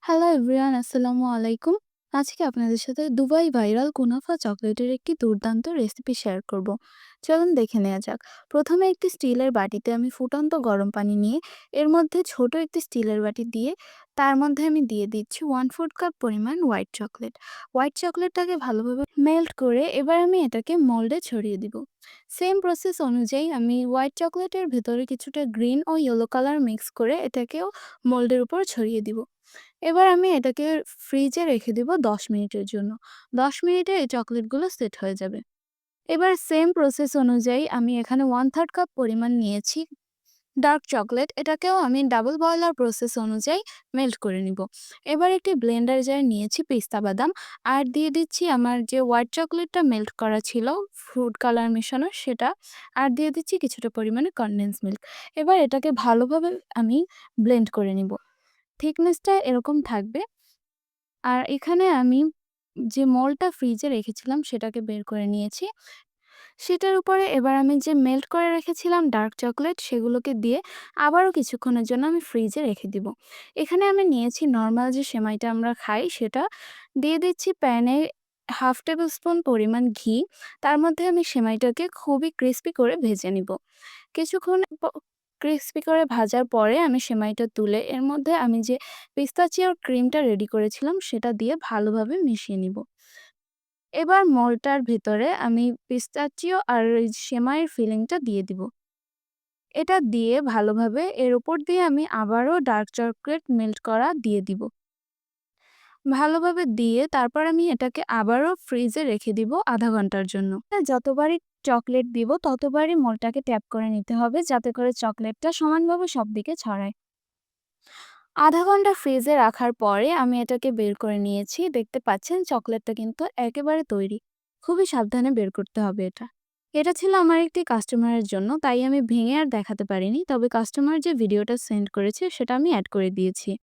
Hello everyone, আসসালামু আলাইকুম। আজকে আপনাদের সাথে দুবাই ভাইরাল কুনাফা চকলেটের একটি দুর্দান্ত রেসিপি শেয়ার করব। চলুন দেখে নেওয়া যাক। প্রথমে একটি স্টিলের বাটিতে আমি ফুটন্ত গরম পানি নিয়ে এর মধ্যে ছোট একটি স্টিলের বাটি দিয়ে তার মধ্যে আমি দিয়ে দিচ্ছি 1/4 কাপ পরিমাণ হোয়াইট চকলেট। হোয়াইট চকলেটটাকে ভালোভাবে মেল্ট করে এবার আমি এটাকে মোল্ডে ছড়িয়ে দিব। সেম প্রসেস অনুযায়ী আমি হোয়াইট চকলেটের ভেতরে কিছুটা গ্রিন ও ইয়েলো কালার মিক্স করে এটাকেও মোল্ডের উপর ছড়িয়ে দিব। এবার আমি এটাকে ফ্রিজে রেখে দিব ১০ মিনিটের জন্য। ১০ মিনিটে এই চকোলেটগুলো সেট হয়ে যাবে। এবার সেম প্রসেস অনুযায়ী আমি এখানে 1/3 কাপ পরিমাণ নিয়েছি ডার্ক চকোলেট। এটাকেও আমি ডাবল বয়লার প্রসেস অনুযায়ী মেল্ট করে নিব। এবার একটি ব্লেন্ডার জারে নিয়েছি পেস্তা বাদাম আর দিয়ে দিচ্ছি আমার যে হোয়াইট চকোলেটটা মেল্ট করা ছিল ফ্রুট কালার মেশানো সেটা, আর দিয়ে দিচ্ছি কিছুটা পরিমাণে কনডেন্স মিল্ক। এবার এটাকে ভালোভাবে আমি ব্লেন্ড করে নিব। থিকনেসটা এরকম থাকবে। আর এখানে আমি যে মলটা ফ্রিজে রেখেছিলাম সেটাকে বের করে নিয়েছি। সেটার উপরে এবার আমি যে মেল্ট করে রেখেছিলাম ডার্ক চকোলেট সেগুলোকে দিয়ে আবারও কিছুক্ষণের জন্য আমি ফ্রিজে রেখে দিব। এখানে আমি নিয়েছি নরমাল যে সেমাইটা আমরা খাই সেটা। দিয়ে দিচ্ছি প্যানে 1/2 টেবিল স্পুন পরিমাণ ঘি। তার মধ্যে আমি সেমাইটাকে খুবই ক্রিস্পি করে ভেজে নিব। কিছুক্ষণ ক্রিস্পি করে ভাজার পরে আমি সেমাইটা তুলে এর মধ্যে আমি যে পিস্তাচিওর ক্রিমটা রেডি করেছিলাম সেটা দিয়ে ভালোভাবে মিশিয়ে নিব। এবার মলটার ভেতরে আমি পিস্তাচিও আর এই সেমাইয়ের ফিলিংটা দিয়ে দিব। এটা দিয়ে ভালোভাবে এর উপর দিয়ে আমি আবারও ডার্ক চকলেট মেল্ট করা দিয়ে দিব। ভালোভাবে দিয়ে তারপর আমি এটাকে আবারও ফ্রিজে রেখে দিব আধা ঘন্টার জন্য। যতবারই চকলেট দিব ততবারই মলটাকে ট্যাপ করে নিতে হবে যাতে করে চকলেটটা সমানভাবে সব দিকে ছড়ায়। আধা ঘন্টা ফ্রিজে রাখার পরে আমি এটাকে বের করে নিয়েছি। দেখতে পাচ্ছেন চকলেটটা কিন্তু একেবারে তৈরি। খুবই সাবধানে বের করতে হবে এটা। এটা ছিল আমার একটি কাস্টমারের জন্য, তাই আমি ভেঙে আর দেখাতে পারিনি। তবে কাস্টমার যে ভিডিওটা সেন্ড করেছে সেটা আমি অ্যাড করে দিয়েছি।